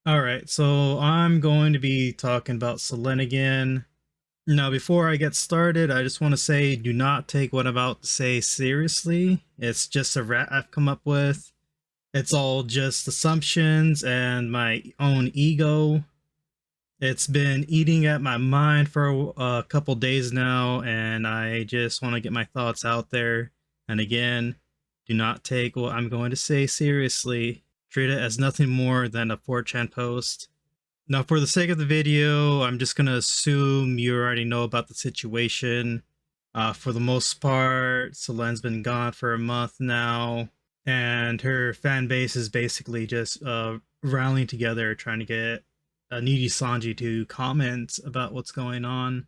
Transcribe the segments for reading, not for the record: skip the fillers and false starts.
All right, so I'm going to be talking about Selen again. Now, before I get started, I just want to say do not take what I'm about to say seriously. It's just a rat I've come up with. It's all just assumptions and my own ego. It's been eating at my mind for a couple days now, and I just want to get my thoughts out there. And again, do not take what I'm going to say seriously. Treat it as nothing more than a 4chan post. Now, for the sake of the video, I'm just going to assume you already know about the situation. For the most part, Selen's been gone for a month now, and her fan base is basically just rallying together, trying to get Needy Sanji to comment about what's going on.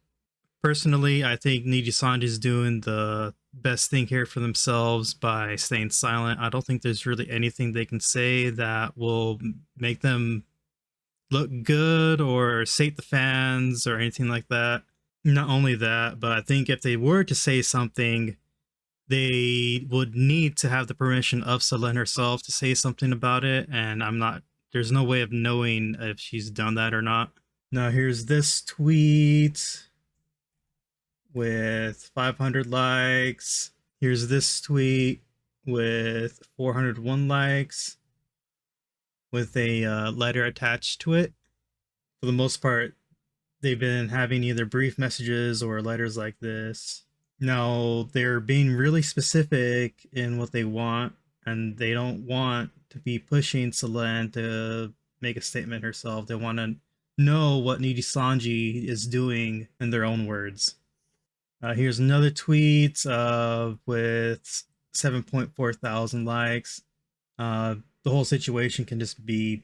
Personally, I think Needy Sanji is doing the best thing here for themselves by staying silent. I don't think there's really anything they can say that will make them look good or sate the fans or anything like that. Not only that, but I think if they were to say something, they would need to have the permission of Selen herself to say something about it, and there's no way of knowing if she's done that or not. Now here's this tweet with 500 likes. Here's this tweet with 401 likes with a letter attached to it. For the most part, they've been having either brief messages or letters like this. Now, they're being really specific in what they want, and they don't want to be pushing Selen to make a statement herself. They want to know what Needy Sanji is doing in their own words. Here's another tweet with 7.4 thousand likes. The whole situation can just be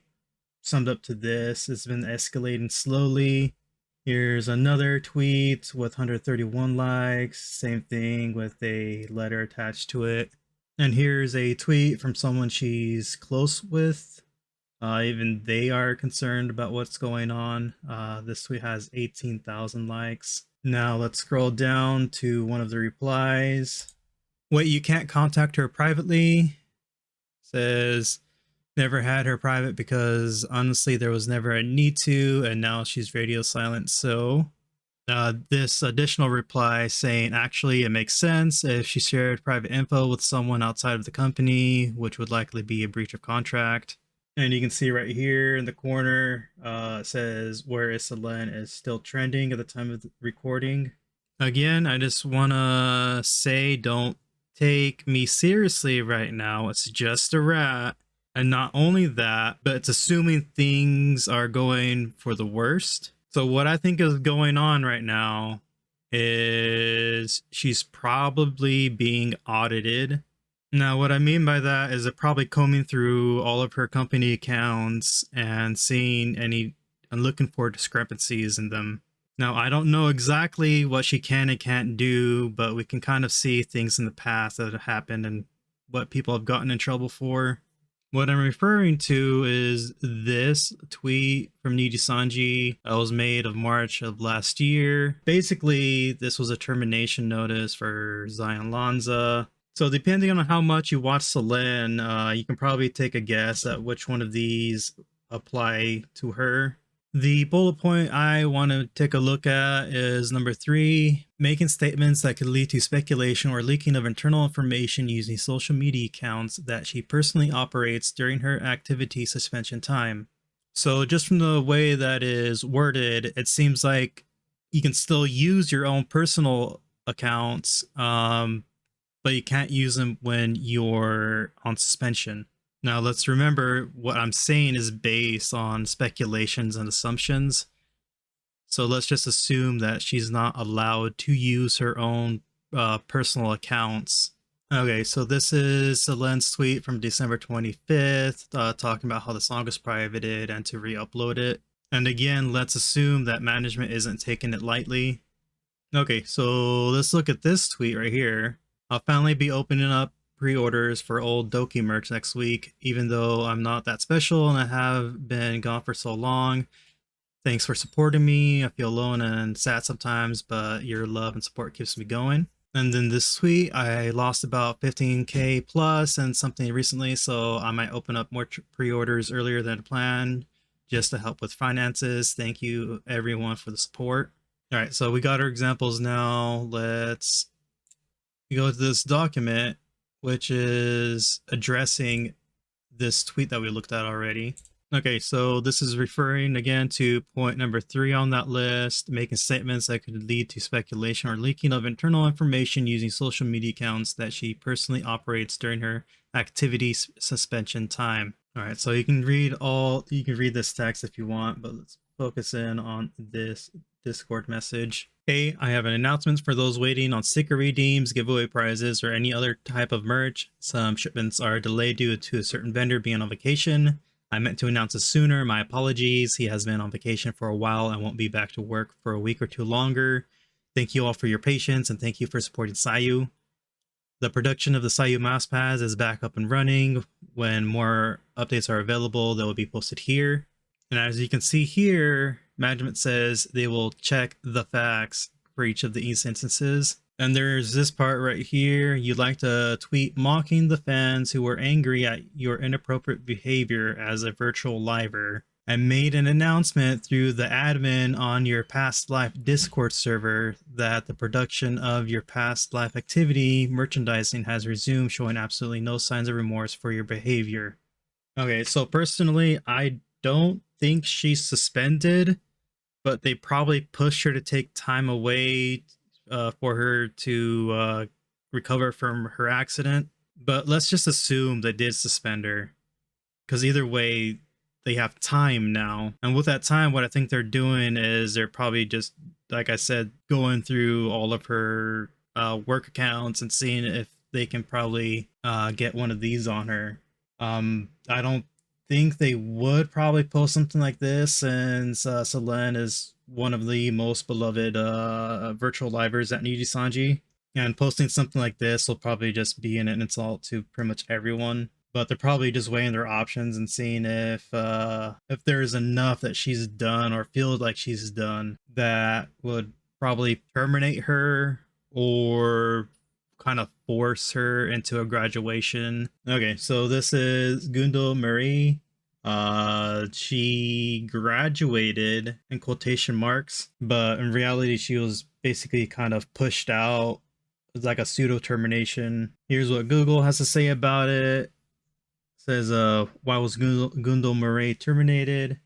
summed up to this. It's been escalating slowly. Here's another tweet with 131 likes. Same thing with a letter attached to it. And here's a tweet from someone she's close with. Even they are concerned about what's going on. This tweet has 18,000 likes. Now let's scroll down to one of the replies. Wait, you can't contact her privately? Says, never had her private because honestly there was never a need to, and now she's radio silent. So this additional reply saying actually it makes sense if she shared private info with someone outside of the company, which would likely be a breach of contract. And you can see right here in the corner, it says where is Selen is still trending at the time of the recording. Again, I just want to say don't take me seriously right now. It's just a rat. And not only that, but it's assuming things are going for the worst. So what I think is going on right now is she's probably being audited. Now, what I mean by that is they're probably combing through all of her company accounts and seeing and looking for discrepancies in them. Now, I don't know exactly what she can and can't do, but we can kind of see things in the past that have happened and what people have gotten in trouble for. What I'm referring to is this tweet from Needy Sanji that was made of March of last year. Basically, this was a termination notice for Zion Lanza. So depending on how much you watch Selen, you can probably take a guess at which one of these apply to her. The bullet point I want to take a look at is number 3, making statements that could lead to speculation or leaking of internal information using social media accounts that she personally operates during her activity suspension time. So just from the way that is worded, it seems like you can still use your own personal accounts, but you can't use them when you're on suspension. Now, let's remember what I'm saying is based on speculations and assumptions. So let's just assume that she's not allowed to use her own personal accounts. Okay, so this is Selen's tweet from December 25th, talking about how the song was privated and to re-upload it. And again, let's assume that management isn't taking it lightly. Okay, so let's look at this tweet right here. I'll finally be opening up pre-orders for old Doki merch next week, even though I'm not that special and I have been gone for so long. Thanks for supporting me. I feel alone and sad sometimes, but your love and support keeps me going. And then this tweet, I lost about 15k plus and something recently, so I might open up more pre-orders earlier than planned. just to help with finances. Thank you everyone for the support. All right, so we got our examples now. Let's go to this document, which is addressing this tweet that we looked at already. Okay, so this is referring again to point number 3 on that list, making statements that could lead to speculation or leaking of internal information using social media accounts that she personally operates during her activity suspension time. All right, so you can read this text if you want, but let's focus in on this Discord message. Hey, I have an announcement for those waiting on sticker redeems, giveaway prizes, or any other type of merch. Some shipments are delayed due to a certain vendor being on vacation. I meant to announce this sooner. My apologies. He has been on vacation for a while and won't be back to work for a week or two longer. Thank you all for your patience and thank you for supporting Sayu. The production of the Sayu mouse pads is back up and running. When more updates are available, they will be posted here. And as you can see here, management says they will check the facts for each of these instances. And there's this part right here. You'd like to tweet mocking the fans who were angry at your inappropriate behavior as a virtual liver, and made an announcement through the admin on your past life Discord server that the production of your past life activity merchandising has resumed, showing absolutely no signs of remorse for your behavior. Okay, so personally, I don't think she's suspended, but they probably pushed her to take time away for her to recover from her accident. But let's just assume they did suspend her, because either way, they have time now. And with that time, what I think they're doing is they're probably just, like I said, going through all of her work accounts and seeing if they can probably get one of these on her. I don't think they would probably post something like this, since Selen is one of the most beloved virtual livers at Nijisanji. And posting something like this will probably just be an insult to pretty much everyone. But they're probably just weighing their options and seeing if there's enough that she's done or feels like she's done that would probably terminate her or kind of force her into a graduation. Okay, so this is Gundo Marie. She graduated in quotation marks, but in reality she was basically kind of pushed out. It's like a pseudo termination. Here's what Google has to say about it. Says, why was Gundo Marie terminated?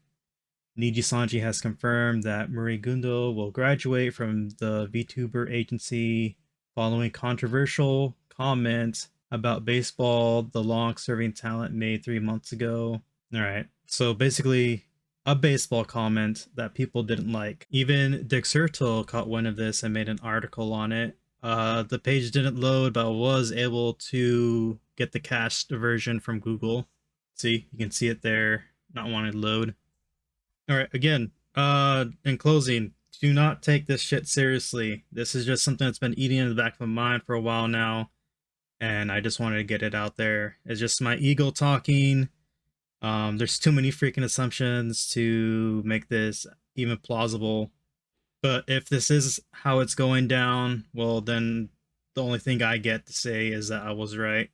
Nijisanji has confirmed that Marie Gundo will graduate from the VTuber agency following controversial comments about baseball the long-serving talent made 3 months ago. Alright, so basically a baseball comment that people didn't like. Even Dexerto caught wind of this and made an article on it. The page didn't load, but I was able to get the cached version from Google. See, you can see it there, not wanting to load. Alright, again, in closing, do not take this shit seriously. This is just something that's been eating in the back of my mind for a while now, and I just wanted to get it out there. It's just my ego talking. There's too many freaking assumptions to make this even plausible. But if this is how it's going down, well, then the only thing I get to say is that I was right.